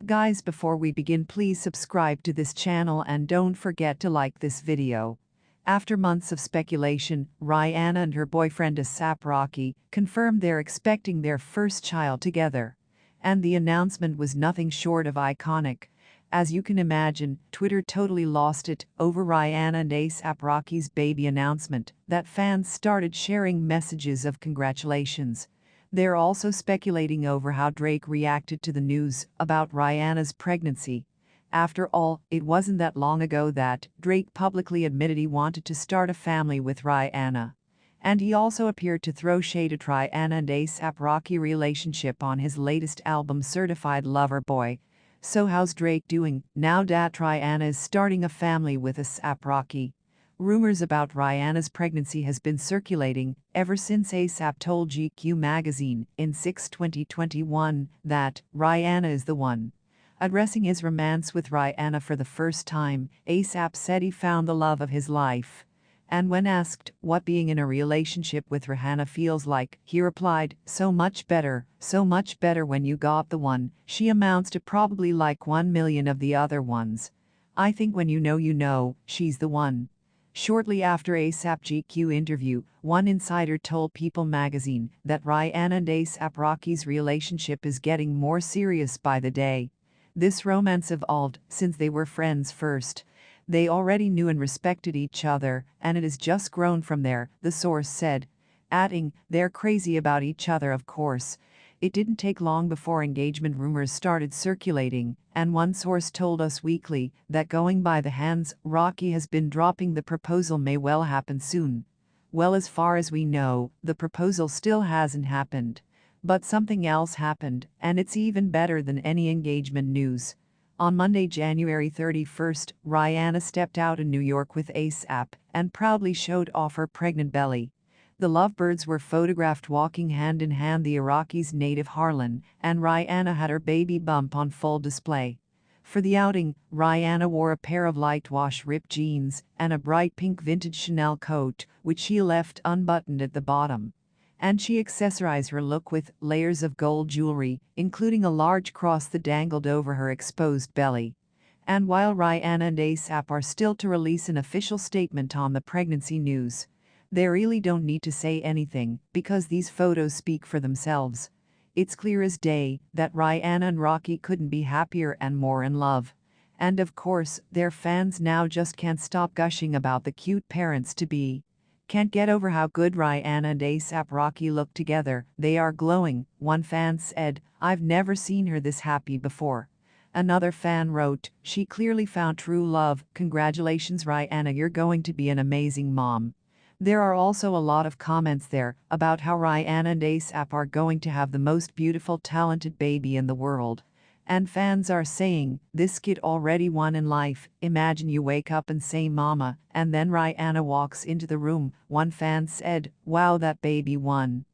Guys, before we begin, please subscribe to this channel and don't forget to like this video. After months of speculation, Rhianna and her boyfriend A$AP Rocky confirmed they're expecting their first child together. And the announcement was nothing short of iconic. As you can imagine, Twitter totally lost it over Rhianna and A$AP Rocky's baby announcement that fans started sharing messages of congratulations. They're also speculating over how Drake reacted to the news about Rhianna's pregnancy. After all, it wasn't that long ago that Drake publicly admitted he wanted to start a family with Rhianna. And he also appeared to throw shade at Rhianna and A$AP Rocky relationship on his latest album Certified Lover Boy. So how's Drake doing now that Rhianna is starting a family with A$AP Rocky? Rumors about Rhianna's pregnancy has been circulating ever since A$AP told GQ magazine in 2021 that Rhianna is the one. Addressing his romance with Rhianna for the first time, A$AP said he found the love of his life. And when asked what being in a relationship with Rhianna feels like, he replied, so much better when you got the one. She amounts to probably like 1 million of the other ones. I think when you know, she's the one. Shortly after A$AP GQ interview, one insider told People magazine that Rhianna and A$AP Rocky's relationship is getting more serious by the day. This romance evolved since they were friends first. They already knew and respected each other, and it has just grown from there, the source said. Adding, they're crazy about each other, of course. It didn't take long before engagement rumors started circulating, and one source told Us Weekly that going by the hands Rocky has been dropping, the proposal may well happen soon. Well, as far as we know, the proposal still hasn't happened. But something else happened, and it's even better than any engagement news. On Monday, January 31st, Rhianna stepped out in New York with A$AP and proudly showed off her pregnant belly. The lovebirds were photographed walking hand in hand the Iraqi's native Harlan, and Rhianna had her baby bump on full display. For the outing, Rhianna wore a pair of light wash ripped jeans and a bright pink vintage Chanel coat, which she left unbuttoned at the bottom. And she accessorized her look with layers of gold jewelry, including a large cross that dangled over her exposed belly. And while Rhianna and A$AP are still to release an official statement on the pregnancy news, they really don't need to say anything because these photos speak for themselves. It's clear as day that Rhianna and Rocky couldn't be happier and more in love. And of course, their fans now just can't stop gushing about the cute parents-to-be. Can't get over how good Rhianna and A$AP Rocky look together. They are glowing, one fan said. I've never seen her this happy before. Another fan wrote, she clearly found true love. Congratulations, Rhianna, you're going to be an amazing mom. There are also a lot of comments there about how Rhianna and A$AP are going to have the most beautiful, talented baby in the world. And fans are saying, this kid already won in life. Imagine you wake up and say mama, and then Rhianna walks into the room. One fan said, wow, that baby won.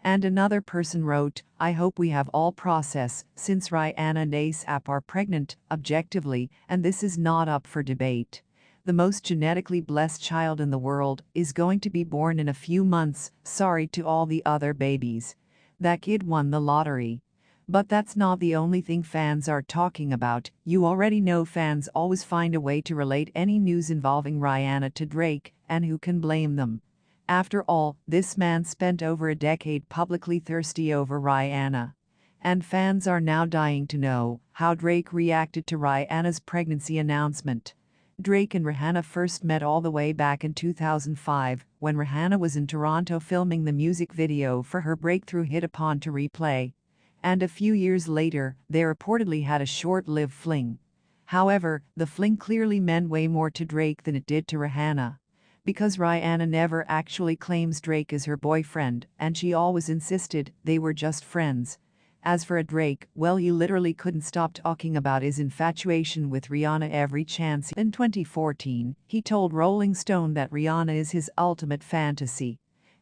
And another person wrote, I hope we have all process, since Rhianna and A$AP are pregnant, objectively, and this is not up for debate. The most genetically blessed child in the world is going to be born in a few months. Sorry to all the other babies. That kid won the lottery. But that's not the only thing fans are talking about. You already know fans always find a way to relate any news involving Rhianna to Drake, and who can blame them? After all, this man spent over a decade publicly thirsty over Rhianna. And fans are now dying to know how Drake reacted to Rhianna's pregnancy announcement. Drake and Rhianna first met all the way back in 2005, when Rhianna was in Toronto filming the music video for her breakthrough hit Upon to Replay. And a few years later, they reportedly had a short-lived fling. However, the fling clearly meant way more to Drake than it did to Rhianna. Because Rhianna never actually claims Drake as her boyfriend, and she always insisted they were just friends. As for Drake, well, he literally couldn't stop talking about his infatuation with Rhianna every chance. In 2014, he told Rolling Stone that Rhianna is his ultimate fantasy.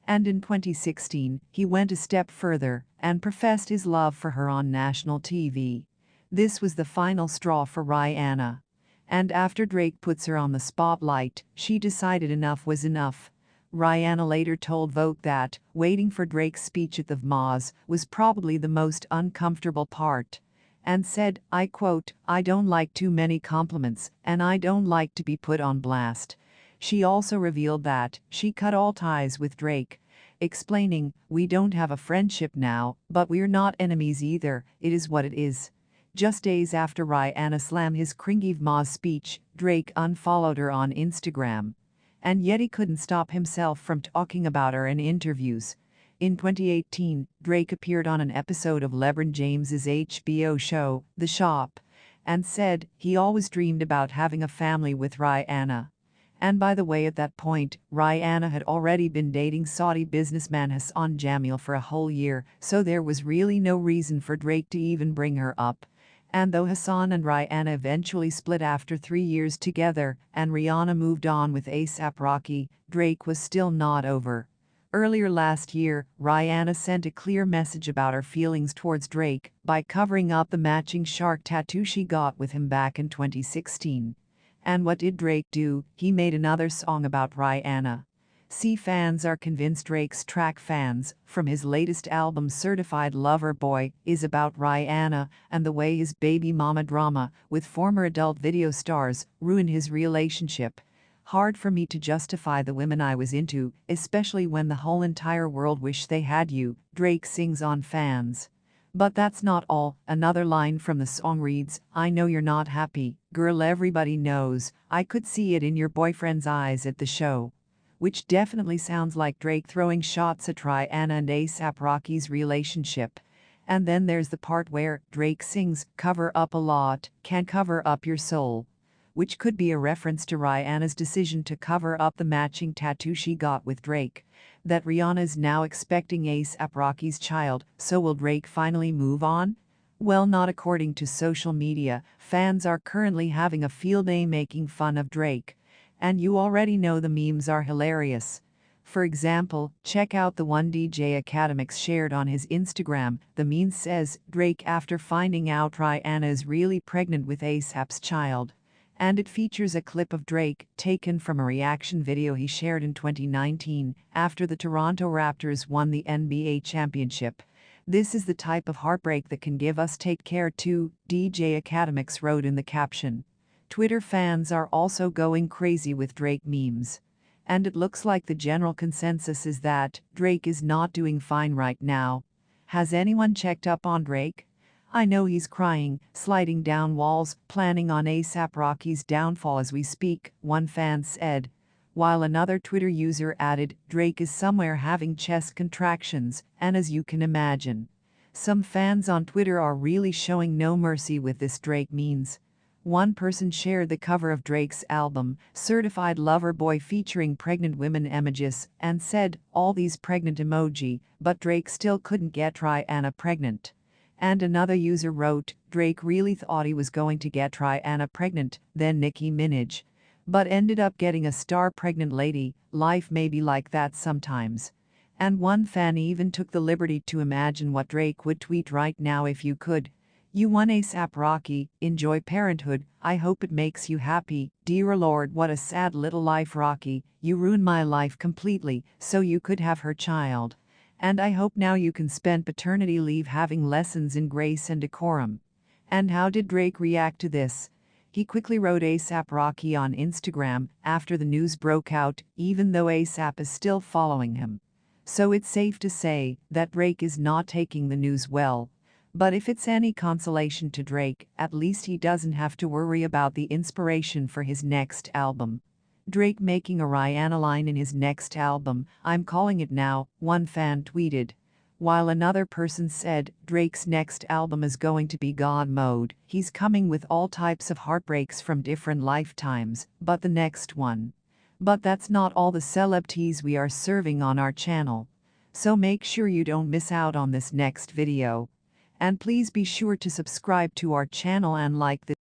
And in 2016, he went a step further and professed his love for her on national TV. This was the final straw for Rhianna. And after Drake puts her on the spotlight, she decided enough was enough. Rhianna later told Vogue that waiting for Drake's speech at the VMAs was probably the most uncomfortable part. and said, I quote, "I don't like too many compliments, and I don't like to be put on blast." She also revealed that she cut all ties with Drake, explaining, "We don't have a friendship now, but we're not enemies either, it is what it is." Just days after Rhianna slammed his Kringiv Ma's speech, Drake unfollowed her on Instagram. And yet he couldn't stop himself from talking about her in interviews. In 2018, Drake appeared on an episode of LeBron James's HBO show, The Shop, and said he always dreamed about having a family with Rhianna. And by the way, at that point, Rhianna had already been dating Saudi businessman Hassan Jamil for a whole year, so there was really no reason for Drake to even bring her up. And though Hassan and Rhianna eventually split after 3 years together and Rhianna moved on with A$AP Rocky, Drake was still not over. Earlier last year, Rhianna sent a clear message about her feelings towards Drake by covering up the matching shark tattoo she got with him back in 2016. And what did Drake do? He made another song about Rhianna. See, fans are convinced Drake's track Fans, from his latest album Certified Lover Boy, is about Rhianna and the way his baby mama drama with former adult video stars ruined his relationship. Hard for me to justify the women I was into, especially when the whole entire world wish they had you, Drake sings on Fans. But that's not all. Another line from the song reads, "I know you're not happy, girl, everybody knows, I could see it in your boyfriend's eyes at the show." Which definitely sounds like Drake throwing shots at Rhianna and A$AP Rocky's relationship. And then there's the part where Drake sings, "Cover up a lot, can't cover up your soul," which could be a reference to Rhianna's decision to cover up the matching tattoo she got with Drake. That Rhianna is now expecting A$AP Rocky's child, so will Drake finally move on? Well, not according to social media. Fans are currently having a field day making fun of Drake. And you already know the memes are hilarious. For example, check out the one DJ Academics shared on his Instagram. The meme says, "Drake after finding out Rhianna is really pregnant with A$AP's child." And it features a clip of Drake taken from a reaction video he shared in 2019 after the Toronto Raptors won the NBA championship. "This is the type of heartbreak that can give us take care too," DJ Academics wrote in the caption. Twitter fans are also going crazy with Drake memes. And it looks like the general consensus is that Drake is not doing fine right now. Has anyone checked up on Drake? I know he's crying, sliding down walls, planning on A$AP Rocky's downfall as we speak, one fan said. While another Twitter user added, "Drake is somewhere having chest contractions, and as you can imagine." Some fans on Twitter are really showing no mercy with this Drake memes. One person shared the cover of Drake's album, Certified Lover Boy, featuring pregnant women images, and said, "All these pregnant emoji, but Drake still couldn't get Rhianna pregnant." And another user wrote, "Drake really thought he was going to get Rhianna pregnant, then Nicki Minaj, but ended up getting a star pregnant lady. Life may be like that sometimes." And one fan even took the liberty to imagine what Drake would tweet right now if you could. "You won A$AP Rocky, enjoy parenthood, I hope it makes you happy, dear Lord, what a sad little life, Rocky, you ruined my life completely so you could have her child. And I hope now you can spend paternity leave having lessons in grace and decorum." And how did Drake react to this? He quickly wrote A$AP Rocky on Instagram after the news broke out, even though A$AP is still following him. So it's safe to say that Drake is not taking the news well. But if it's any consolation to Drake, at least he doesn't have to worry about the inspiration for his next album. Drake making a Rhianna line in his next album, "I'm calling it now," one fan tweeted. While another person said, "Drake's next album is going to be God mode. He's coming with all types of heartbreaks from different lifetimes, but the next one." But that's not all the celebrities we are serving on our channel. So make sure you don't miss out on this next video. And please be sure to subscribe to our channel and like this